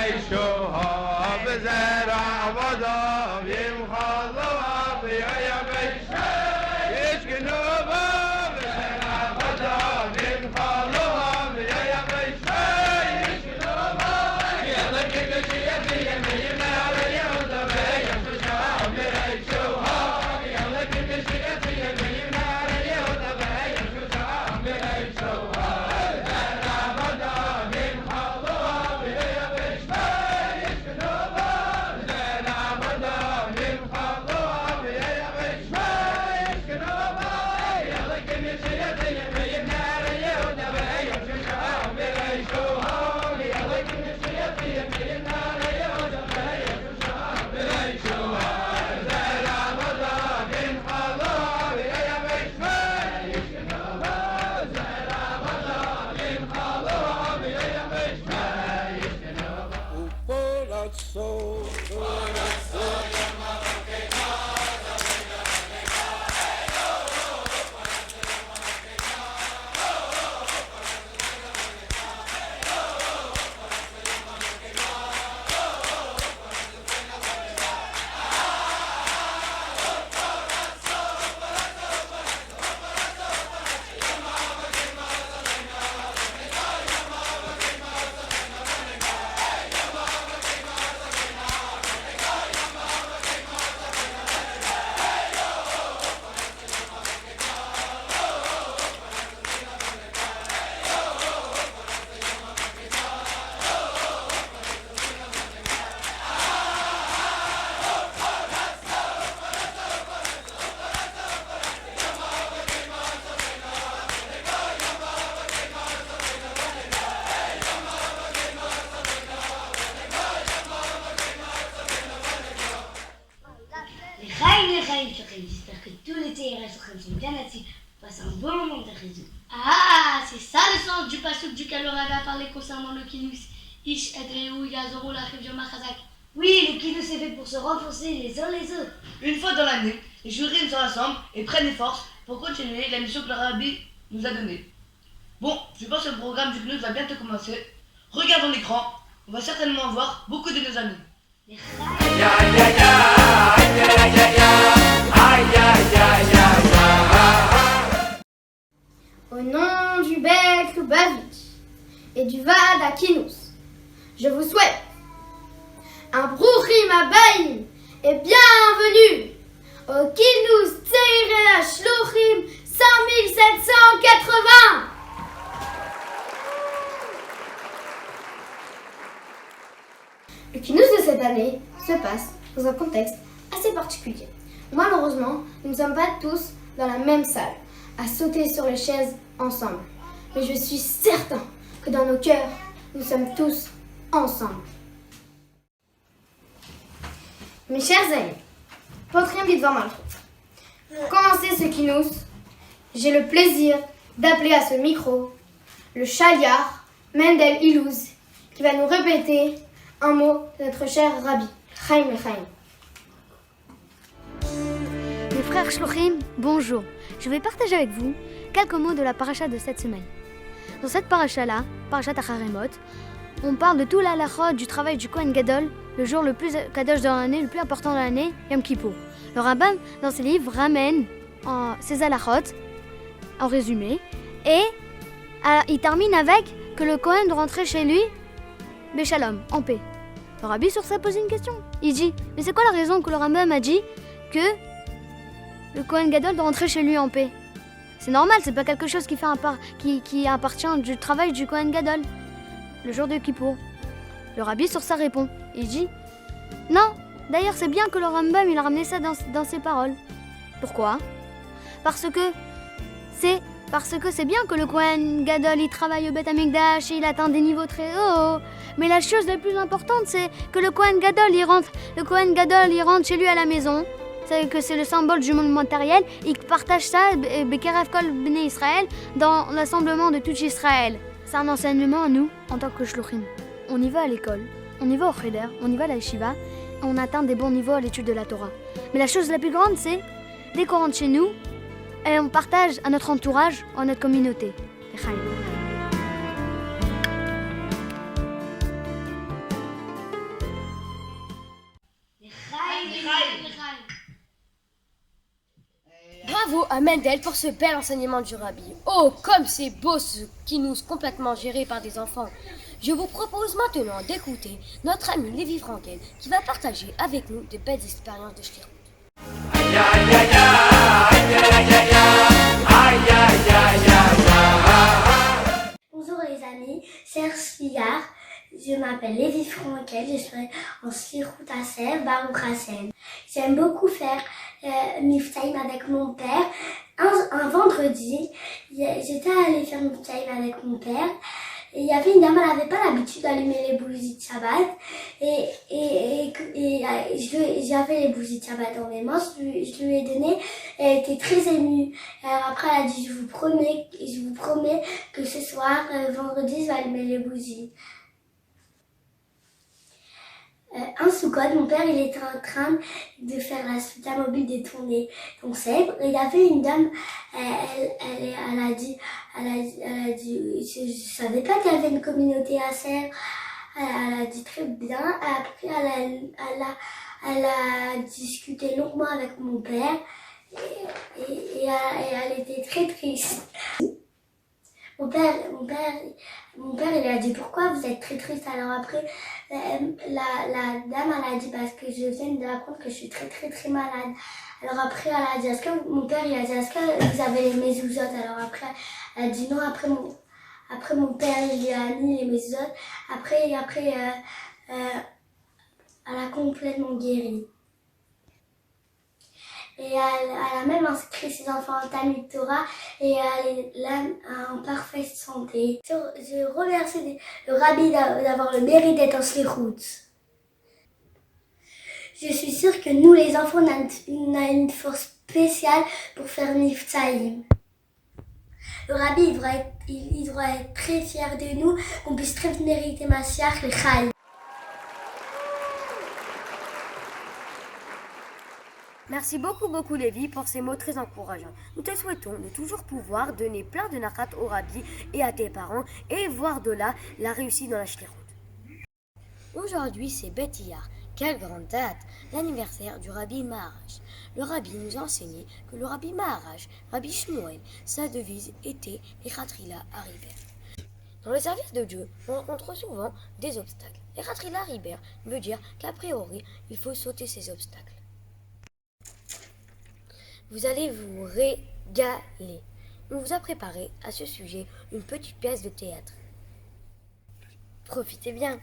بيشوها بزرع وضام يمخضوا يا بيشوها يشكنوا بزرع وضام يمخضوا يا بيشوها يشكنوا يلا كل شيء في نار يوم بيشوها بيشوها يلا كل شيء في نار يوم بيشوها بيشوها J'espère que tous les TRS sont bien assis pour passer un bon moment de réseau. Ah, c'est ça le sens du passouk duquel on avait parlé concernant le kinous. Ish edreu yazoro la rivière Machazak. Oui, le kinous est fait pour se renforcer les uns les autres. Une fois dans l'année, les jurim se rassemblent et prennent des forces pour continuer la mission que le rabbi nous a donnée. Bon, je pense que le programme du kinous va bientôt commencer. Regardons l'écran, on va certainement voir beaucoup de nos amis. Au nom du Beth Lubavitch et du Va'ad Akinous, je vous souhaite un Bruchim Abayim et bienvenue au Kinous Tzeirei Shluchim 5780. Le Kinous de cette année se passe dans un contexte assez particulier. Malheureusement, nous ne sommes pas tous dans la même salle, à sauter sur les chaises ensemble. Mais je suis certain que dans nos cœurs, nous sommes tous ensemble. Mes chers amis, Potrim Bidvar Malchut. Pour commencer ce Kinous, j'ai le plaisir d'appeler à ce micro le Shaliach Mendel Ilouz, qui va nous répéter un mot de notre cher Rabbi, Chaim Lechaim. Mes frères Shluchim, bonjour. Je vais partager avec vous quelques mots de la paracha de cette semaine. Dans cette paracha-là, parachat Acharemot, on parle de tout l'halachot du travail du Kohen Gadol, le jour le plus kadosh de l'année, le plus important de l'année, Yom Kippour. Le rabbin, dans ses livres, ramène ces halachot en résumé et il termine avec que le Kohen doit rentrer chez lui Béchalom, en paix. Le rabbi sur ça pose une question. Il dit, mais c'est quoi la raison que le rabbin m'a dit que le Kohen Gadol doit rentrer chez lui en paix? C'est normal, c'est pas quelque chose qui appartient du travail du Kohen Gadol, le jour de Kippour. Le rabbi sur ça répond. Il dit, non, d'ailleurs c'est bien que le Rambam il a ramené ça dans ses paroles. Pourquoi? Parce que c'est bien que le Kohen Gadol il travaille au Beth Amikdash, il atteint des niveaux très hauts. Mais la chose la plus importante, c'est que le Kohen Gadol il rentre chez lui à la maison. C'est que c'est le symbole du monde matériel. Il partage ça, Bekerev Kol Bnei Israël, dans l'assemblement de tout Israël. C'est un enseignement à nous, en tant que Shluchim. On y va à l'école, on y va au Cheder, on y va à la Yeshiva, et on atteint des bons niveaux à l'étude de la Torah. Mais la chose la plus grande, c'est, dès qu'on rentre chez nous, et on partage à notre entourage, à notre communauté. à Mendel pour ce bel enseignement du rabbi. Oh, comme c'est beau ce kinous complètement géré par des enfants. Je vous propose maintenant d'écouter notre ami Lévi Frankel qui va partager avec nous de belles expériences de shlichut. Bonjour les amis, Serge Fillard. Je m'appelle Lévi Frankel, je suis en shlichut à Sèvres, Baruch Hashem. J'aime beaucoup faire Miftaïm avec mon père. Un vendredi, j'étais allée faire Miftaïm avec mon père. Et il y avait une dame, elle n'avait pas l'habitude d'allumer les bougies de Shabbat. J'avais les bougies de Shabbat dans mes mains, je lui ai donné. Elle était très émue. Alors après, elle a dit, je vous promets que ce soir, vendredi, je vais allumer les bougies. Un Soukot, mon père, il était en train de faire la Souta mobile des tournées. Donc Sèvres, il y avait une dame, elle a dit, je savais pas qu'il y avait une communauté à Sèvres. Elle a dit très bien. Après, elle a discuté longuement avec mon père et elle était très triste. Mon père, il a dit pourquoi vous êtes très triste. Alors après, la dame, elle a dit parce que je viens d'apprendre que je suis très très très malade. Alors après, elle a dit mon père, il a dit est-ce que vous avez les mezuzot. Alors après, elle a dit non. Après mon père, il lui a mis les mezuzot. Après, elle a complètement guéri. Et elle a même inscrit ses enfants en Talmud Torah et elle est là en parfaite santé. Je remercie le rabbi d'avoir le mérite d'être en shlichut. Je suis sûre que nous, les enfants, on a une force spéciale pour faire Miftaïm. Le rabbi, il devrait être très fier de nous, qu'on puisse très mériter Mashiach, le Chai. Merci beaucoup Lévi pour ces mots très encourageants. Nous te souhaitons de toujours pouvoir donner plein de nachat au rabbi et à tes parents et voir de là la réussite dans la shlichut. Aujourd'hui c'est Bet Iyar. Quelle grande date! L'anniversaire du rabbi Maharaj. Le rabbi nous a enseigné que le rabbi Maharaj, Rabbi Shmuel, sa devise était Echatrila Hariber. Dans le service de Dieu, on rencontre souvent des obstacles. Echatrila Hariber veut dire qu'a priori, il faut sauter ces obstacles. Vous allez vous régaler. On vous a préparé à ce sujet une petite pièce de théâtre. Profitez bien.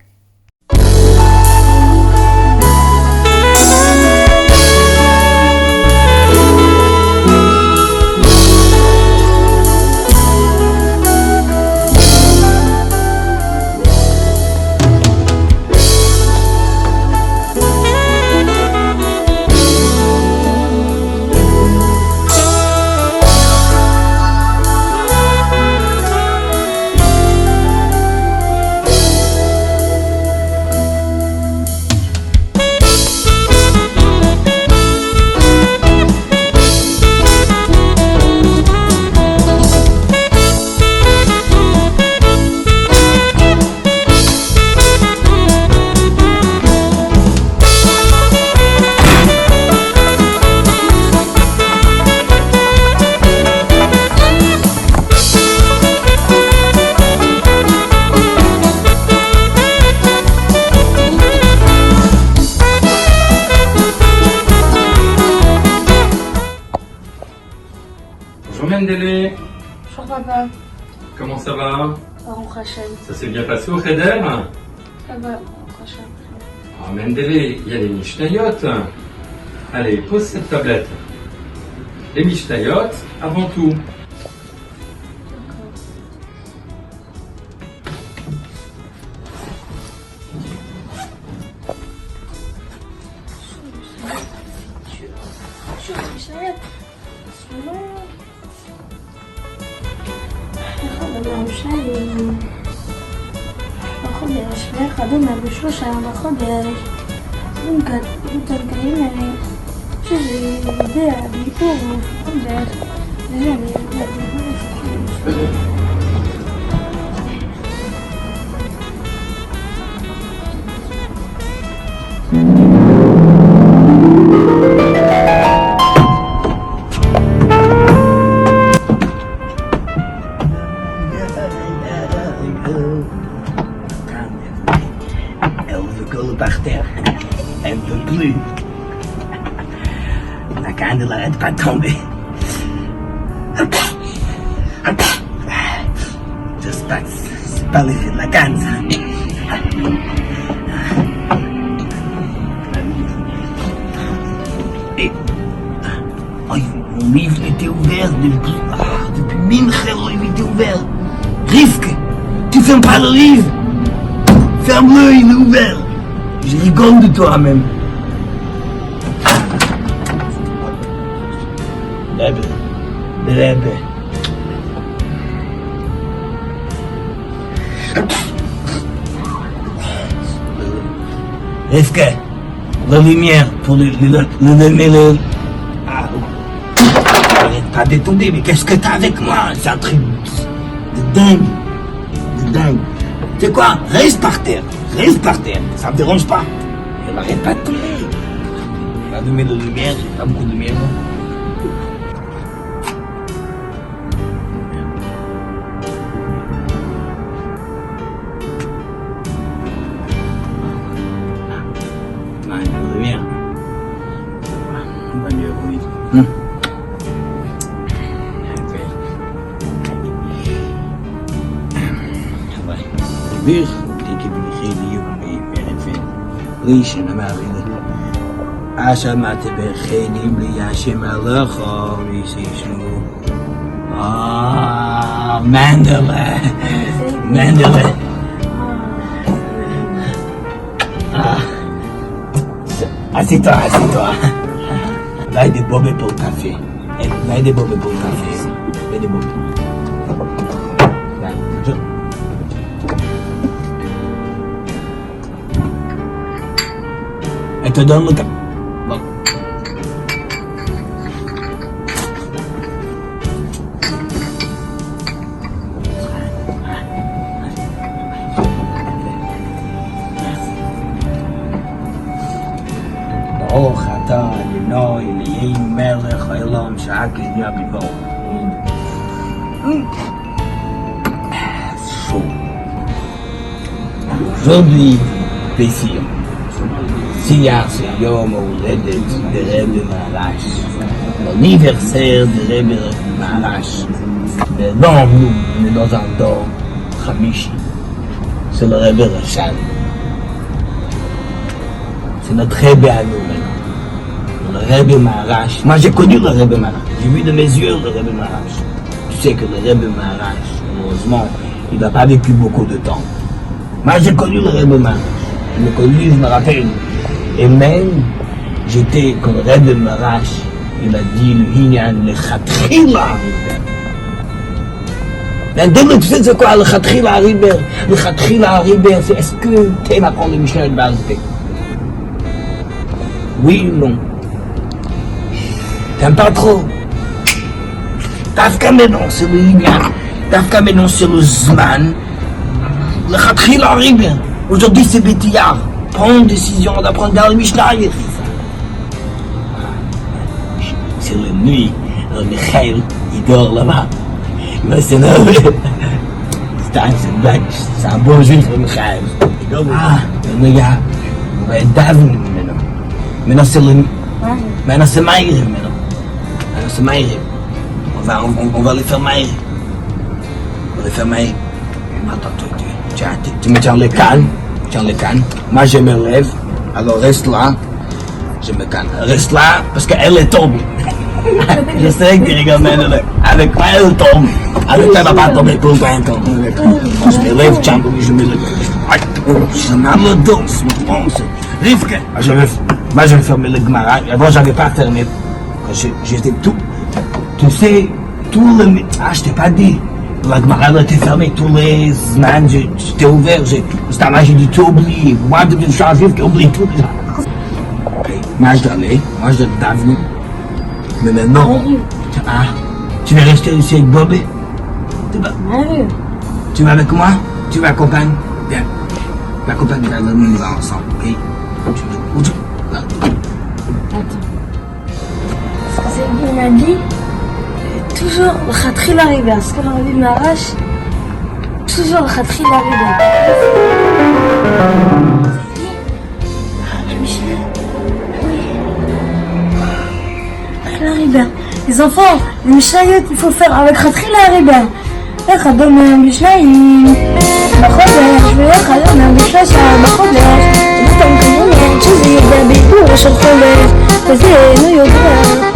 Bonjour Mendele. Bonjour papa. Comment ça va? Baruch Hashem. Ça s'est bien passé au Cheder? Ça va, Baruch Hashem. Ah Mendele, il y a les Mishnayot. Allez, pose cette tablette. Les Mishnayot, avant tout. خدمنا بشوشة بخبر ممكن مترجمين شجري بيع بيكون خبر رجالي par terre. Elle ne peut plus. La canne, elle n'arrête pas de tomber. J'espère que c'est pas l'effet de la canne, ça. Et... Oh, mon livre était ouvert depuis Mincher, le livre était ouvert. Rivke, tu fermes pas le livre. Ferme-le, il est ouvert. Je rigole de toi même. Rebbe. Rivke, la lumière pour le arrête pas de tomber, mais qu'est-ce que t'as avec moi? C'est un truc de dingue. C'est quoi? Reste par terre, ça me dérange pas. Elle m'arrête pas de tomber. On va allumer la lumière, j'ai pas beaucoup de lumière. Non, il y a de la lumière. On va mieux, oui. Weer, ik heb gegeven jongen meer en veel. Lees je naar mij willen. Asa mate begeni blia shemalacho visishnu. Ah, Mendele. Ah, assieds-toi. Là, des bobés pour le café. Là, des bobés pour le café. Là, des bobés. Elle te donne le cap. Bon. ברוך אתה אדוני אלוהינו מלך העולם שהקדמה בבוא. Chaud. Aujourd'hui, plaisir. Siyar c'est Yom Houledet de Rebbe Maharash, l'anniversaire de Rebbe Maharash. Non, nous, on est dans un dôme, Hamishi. C'est le Rebbe Rachal. C'est notre Rebbe à nous maintenant. Le Rebbe Maharash. Moi j'ai connu le Rebbe Maharash. J'ai vu de mes yeux le Rebbe Maharash. Tu sais que le Rebbe Maharash, heureusement, il n'a pas vécu beaucoup de temps. Moi j'ai connu le Rebbe Maharash. Je l'ai connu, je me rappelle. Et même, j'étais, quand le Rebbe Maharash, il a dit le Hinyan, le Khatchila Hariber. Maintenant, tu sais c'est quoi le Khatchila Hariber? Le Khatchila Hariber, c'est est-ce que tu aimes apprendre le Mishnah de Baal-Peh? Oui ou non? T'aimes pas trop? Dafka maintenant, c'est le Hinyan. Dafka maintenant, c'est le Zman. Le Khatchila Hariber. Aujourd'hui, c'est Bétillard. Prends une décision d'apprendre dans le Mishnah. C'est la nuit, le Michael, il dort là-bas. Il va s'énerver. C'est une blague, c'est un bon juif, le Michael. Ah, le gars, on va être David maintenant. Maintenant c'est le... Maintenant c'est Maïr maintenant. Maintenant c'est Maïr. On va les faire Maïr. On va les faire Maïr. Attends, tu me tiens le calme. Moi je me lève, alors reste là, je me calme. Reste là parce qu'elle est tombée. Je sais que tu rigoles, mais avec moi elle tombe. Avec toi elle va pas tomber pour toi encore. Je me lève, je me lève. Je me le dos, Rivke. Moi je vais fermer le Gemara. Avant j'avais pas fermé. J'étais tout. Tu sais, tout le... Ah, je t'ai pas dit. La Gemara elle était fermée tous les semaines, j'étais ouvert, j'ai dit tu oublies, moi depuis que je suis arrivé, j'ai oublié tout déjà. Moi je dois t'avenir. Mais maintenant, tu vas rester ici avec Bobby? Tu vas avec moi? Tu vas accompagner? Viens. L'accompagne va nous on va ensemble, ok? Attends. Il m'a dit toujours le Khatchila Hariber. Parce que le Rebbe Maharash, toujours le Khatchila Hariber. Riber. Les enfants, les Mishnayot, il faut faire avec Khatri la Riber. איך אדום בשניים בחודש ואיך אדום בשלושה בחודש ופתאום כנראה שזה יודע באיתור של חודש וזה אינו יודע.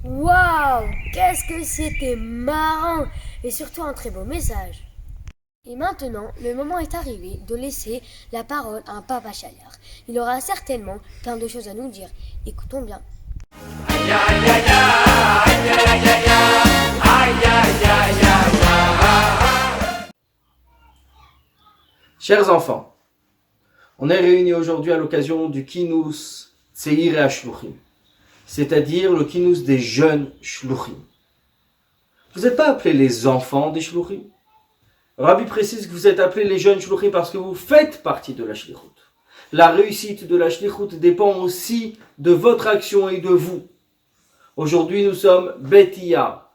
Waouh, qu'est-ce que c'était marrant et surtout un très beau message. Et maintenant, le moment est arrivé de laisser la parole à un papa Chaliar. Il aura certainement plein de choses à nous dire. Écoutons bien. Chers enfants, on est réunis aujourd'hui à l'occasion du Kinous Tseir et Ashluchim, c'est-à-dire le Kinous des jeunes Shluchim. Vous n'êtes pas appelés les enfants des Shluchim. Rabbi précise que vous êtes appelés les jeunes shluchim parce que vous faites partie de la shlichut. La réussite de la shlichut dépend aussi de votre action et de vous. Aujourd'hui, nous sommes Bet Iyar.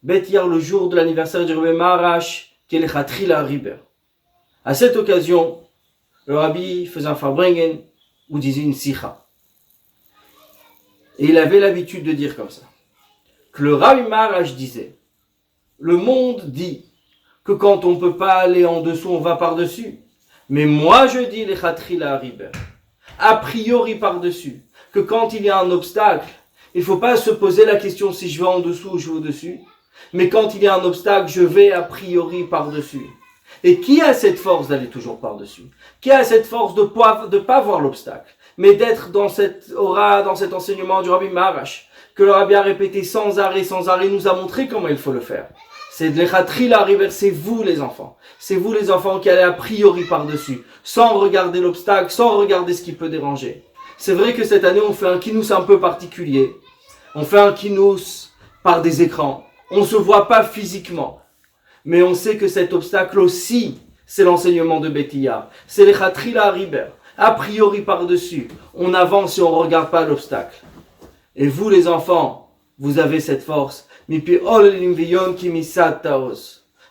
Bet Iyar, le jour de l'anniversaire du Rebbe Maharash, qui est le Khatri la Riber. À cette occasion, le Rabbi faisait un farbringen ou disait une sikha. Et il avait l'habitude de dire comme ça, que le Rabbi Maharash disait, le monde dit que quand on ne peut pas aller en dessous, on va par-dessus. Mais moi je dis les Khatri la Riber, a priori par-dessus, que quand il y a un obstacle, il ne faut pas se poser la question si je vais en dessous ou je vais au-dessus. Mais quand il y a un obstacle, je vais a priori par-dessus. Et qui a cette force d'aller toujours par-dessus? Qui a cette force de ne pas voir l'obstacle, mais d'être dans cette aura, dans cet enseignement du Rabbi Maharash, que le Rabbi a répété sans arrêt, nous a montré comment il faut le faire. C'est de l'Echatri la River, c'est vous les enfants. C'est vous les enfants qui allez a priori par-dessus, sans regarder l'obstacle, sans regarder ce qui peut déranger. C'est vrai que cette année, on fait un kinous un peu particulier. On fait un kinous par des écrans. On ne se voit pas physiquement. Mais on sait que cet obstacle aussi, c'est l'enseignement de Bet Iyar. C'est l'Echatri la River. A priori par-dessus, on avance et on ne regarde pas l'obstacle. Et vous les enfants, vous avez cette force. Le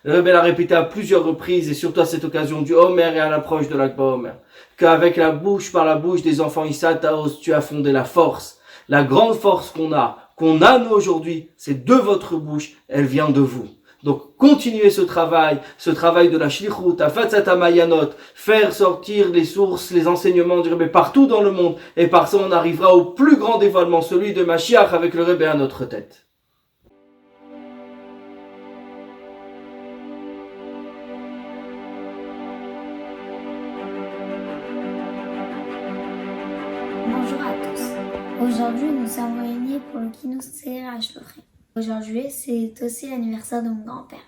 Rebbe l'a répété à plusieurs reprises et surtout à cette occasion du Homer et à l'approche de l'Akba Homer, qu'avec la bouche, par la bouche des enfants Issa Taos, tu as fondé la force. La grande force qu'on a nous aujourd'hui, c'est de votre bouche, elle vient de vous. Donc continuez ce travail de la shlichut, afatzat mayanot, faire sortir les sources, les enseignements du Rebbe partout dans le monde, et par ça on arrivera au plus grand dévoilement, celui de Mashiach avec le Rebbe à notre tête. Bonjour à tous. Aujourd'hui, nous sommes réunis pour le Kinous Tseir Ashluchim. Aujourd'hui, c'est aussi l'anniversaire de mon grand-père,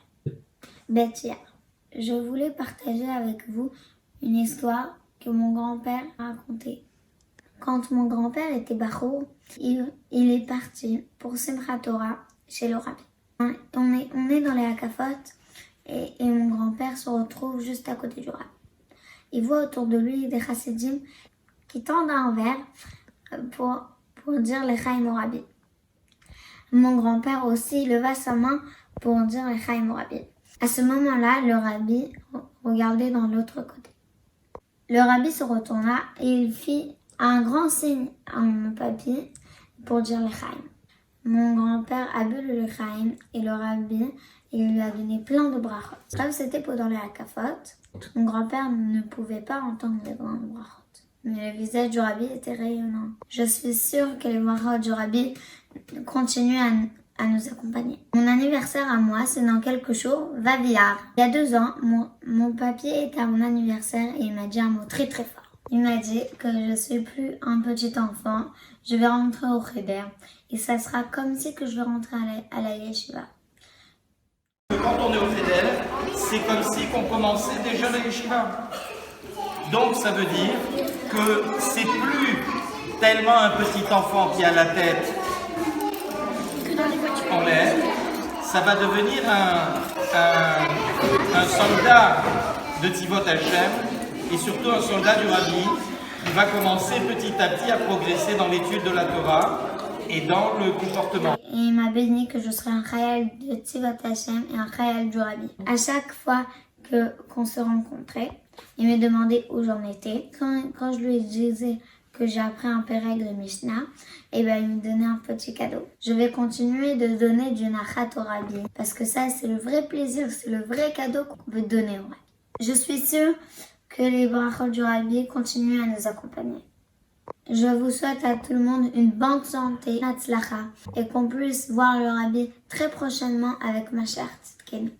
Bet Iyar. Je voulais partager avec vous une histoire que mon grand-père a racontée. Quand mon grand-père était Bachour, il est parti pour Simchat Torah chez le Rabbi. On est dans les Hakafot et mon grand-père se retrouve juste à côté du Rabbi. Il voit autour de lui des chassidim qui tendent un verre pour dire l'Echaim au Rabbi. Mon grand-père aussi leva sa main pour dire l'Echaim au Rabbi. À ce moment-là, le Rabbi regardait dans l'autre côté. Le Rabbi se retourna et il fit un grand signe à mon papy pour dire l'Echaim. Mon grand-père a bu le l'Echaim et le Rabbi il lui a donné plein de brachot. Comme c'était pendant les Hakafot, mon grand-père ne pouvait pas entendre les grandes brachot. Mais le visage du Rabbi était rayonnant. Je suis sûre que les brachot du Rabbi continuent à nous accompagner. Mon anniversaire à moi, c'est dans quelques jours, Vaviyar. Il y a 2 ans, mon papy était à mon anniversaire et il m'a dit un mot très très fort. Il m'a dit que je suis plus un petit enfant, je vais rentrer au Cheder et ça sera comme si que je vais rentrer à la yeshiva. Quand on est au Cheder, c'est comme si on commençait déjà la yeshiva. Donc ça veut dire que c'est plus tellement un petit enfant qui a la tête en l'air, ça va devenir un soldat de Tivot Hashem et surtout un soldat du Rabbi qui va commencer petit à petit à progresser dans l'étude de la Torah et dans le comportement. Et il m'a béni que je serai un Chayal de Tzivat Hashem et un Chayal du Rabbi. À chaque fois qu'on se rencontrait, il me demandait où j'en étais. Quand je lui disais que j'ai appris un pérec de Mishnah, et ben il me donnait un petit cadeau. Je vais continuer de donner du Nachat au Rabbi, parce que ça c'est le vrai plaisir, c'est le vrai cadeau qu'on peut donner au Rabbi. Je suis sûre que les brachot du Rabbi continuent à nous accompagner. Je vous souhaite à tout le monde une bonne santé, Natzlacha, et qu'on puisse voir le Rabbi très prochainement avec ma chère Tzidkenu.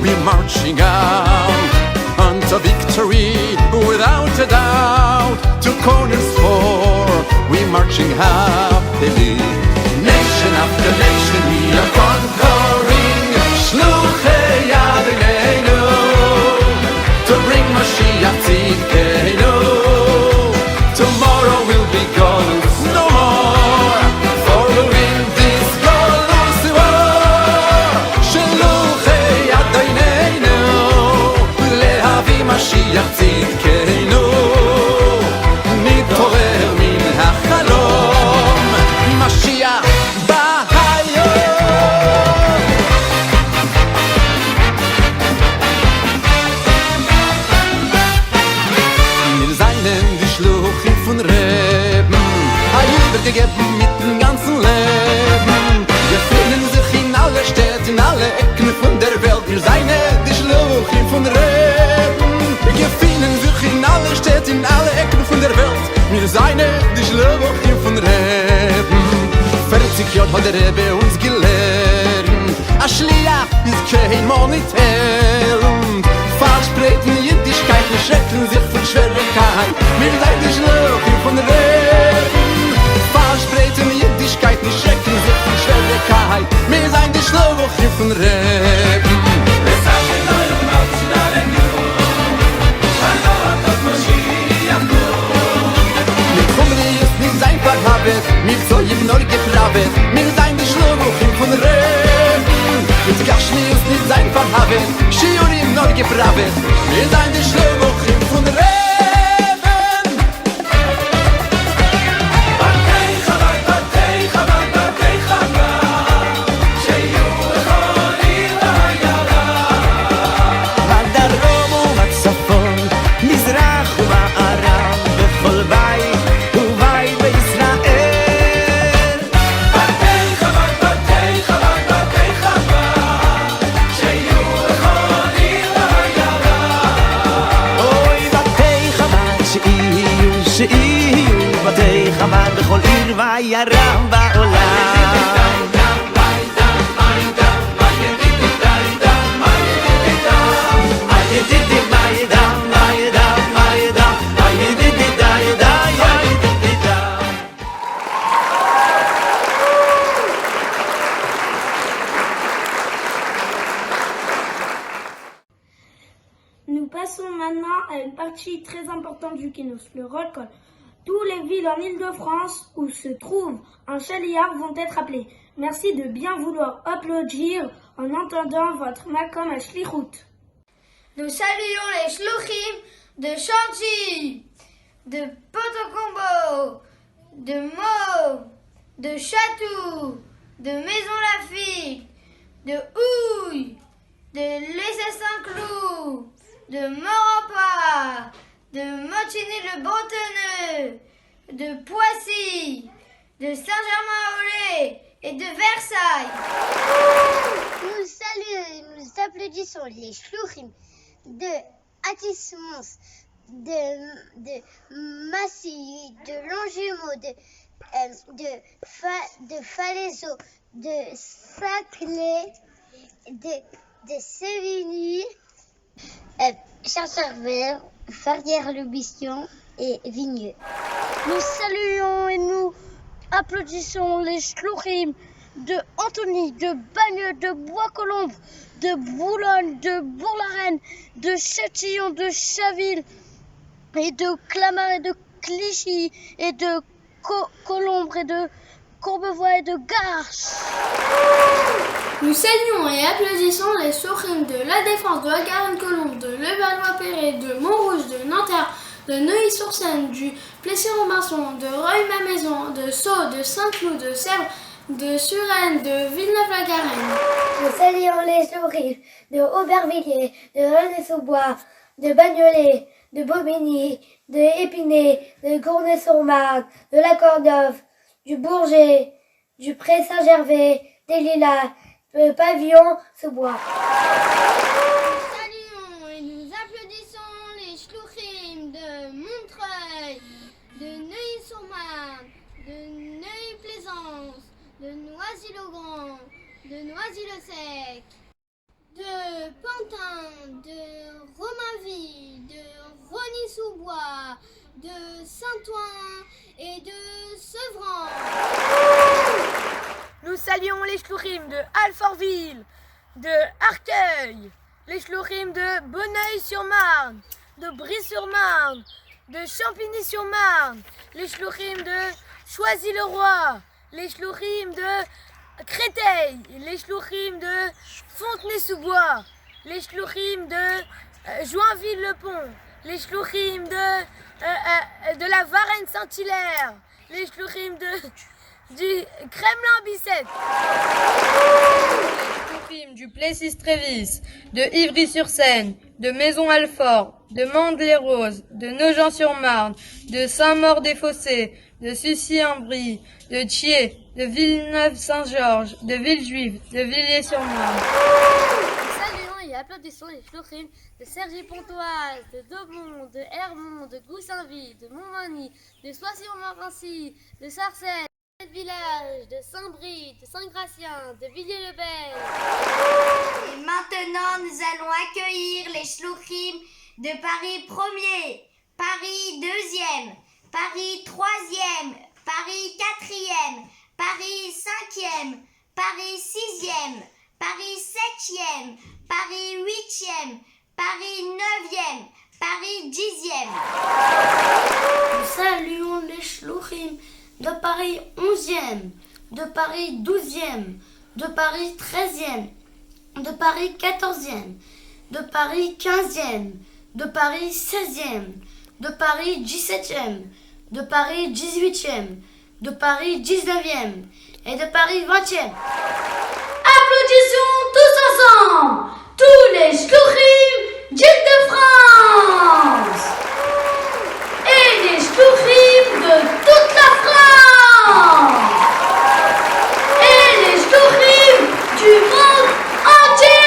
We're marching out unto victory without a doubt. To corners four, we're marching happily. Nation after nation, we are conquering. Shluchei Adonenu, to bring Mashiach Tzidkenu. Tomorrow will be gone, no more, for we'll win this Golus war. Shluchei Adonenu, lehavi Mashiach Tzidkenu. Nit'orer min hachalom, Mashiach bא hayom. Wir seien die Schluchim von Reben, übergegeben mit dem ganzen Leben. Wir finden sich in alle Städte, in alle Ecken von der Welt. Wir seien die Schluchim von Reben. Wir finden sich in alle Städte, in alle Ecken von der Welt. Wir seien die Schluchim von Reben. 40 Jahre hat der Rebbe uns gelernt. A Schliach ist kein Monitel. Versprechen Jüdischkeiten schrecken sich von Schwierigkeit. Wir seien die Schluchim von Reben. Versprechen Jüdischkeiten schrecken sich von Schwierigkeit. Wir seien die Schluchim von Reben. Wir sagen in eurem Maus, in allen Jungen, Allah hat Mashiach kommt. Mit Chumri ist nicht einfach Habet, mit Zoyim nur gepravet. Wir seien die Schluchim von Reben. Mit Gashmi ist nicht einfach Habet, Shiurim nur gepravet. Wir seien die Schluchim von Reben. בכל עיר ועיירה בעולם. Nous passons maintenant à une partie très importante du Kinous, le roll call. Toutes les villes en Île-de-France où se trouve un chaliard vont être appelées. Merci de bien vouloir applaudir en entendant votre Makom à Shlichut. Nous saluons les Shluchim de Chantilly, de Potocombo, de Meaux, de Chatou, de Maison Lafitte, de Houille, de Lessay-Saint-Cloud, de Maurepas, de Montigny-le-Bretonneux, de Poissy, de Saint-Germain-en-Laye et de Versailles. Nous saluons, nous applaudissons les Shluchim de Atis-Mons, de Massy, de Longjumeau, de Falaiseau, de Saclay, de Sévigny, Champcervert, Ferrières-le-Bistion et Vigneux. Nous saluons et nous applaudissons les Shluchim de Antony, de Bagneux, de Bois-Colombes, de Boulogne, de Bourg-la-Reine, de Châtillon, de Chaville, et de Clamart et de Clichy, et de Colombre, et de Courbevoie et de Garches. Nous saluons et applaudissons les Shluchim de La Défense, de la Garenne-Colombe, de Levallois-Perret, de Montrouge, de Nanterre, de Neuilly-sur-Seine, du Plessis-Robinson, de Reuil-Malmaison, de Sceaux, de Saint-Cloud, de Sèvres, de Suresnes, de Villeneuve-la-Garenne. Nous saluons les Shluchim de Aubervilliers, de Rennes-sous-Bois, de Bagnolet, de Bobigny, de Épinay, de Gournay-sur-Marne, de la Cordove, du Bourget, du Pré-Saint-Gervais, des Lilas, de Pavillon-sous-Bois. Nous saluons et nous applaudissons les Shluchim de Montreuil, de Neuilly-sur-Marne, de Neuilly-Plaisance, de Noisy-le-Grand, de Noisy-le-Sec, de Pantin, de Romainville, de Rosny-sous-Bois, de Saint-Ouen et de Sevran. Nous saluons les Shluchim de Alfortville, de Arcueil, les Shluchim de Bonneuil-sur-Marne, de Brie-sur-Marne, de Champigny-sur-Marne, les Shluchim de Choisy-le-Roi, les Shluchim de Créteil, les Shluchim de Fontenay-sous-Bois, les Shluchim de Joinville-le-Pont, les Shluchim de la Varennes-Saint-Hilaire, les Shluchim du Kremlin-Bicêtre. Les Shluchim du Plessis-Trévis, de Ivry-sur-Seine, de Maison-Alfort, de Mande-les-Roses, de Nogent-sur-Marne, de Saint-Maur-des-Fossés, de Sucy-en-Brie, de Thiers, de Villeneuve-Saint-Georges, de Villejuif, de Villiers-sur-Marne. Nous saluons et applaudissons les Shluchim de Cergy-Pontoise, de Daubon, de Hermont, de Goussainville, de Montmagny, de Soissy-Montmorency, de Sarcelles, de Village, de Saint-Brie, de Saint-Gratien, de Villiers-le-Bel. Et maintenant, nous allons accueillir les Shluchim de Paris 1er, Paris 2e, Paris 3e, Paris 4e, Paris 5e, Paris 6e, Paris 7e, Paris 8e, Paris 9e, Paris 10e. Nous saluons les Shluchim de Paris 11e, de Paris 12e, de Paris 13e, de Paris 14e, de Paris 15e, de Paris 16e, de Paris 17e, de Paris 18e, de Paris 19e et de Paris 20e. Applaudissons tous ensemble tous les Shluchim d'Île-de-France et les Shluchim de toute la France et les Shluchim du monde entier.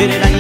Ele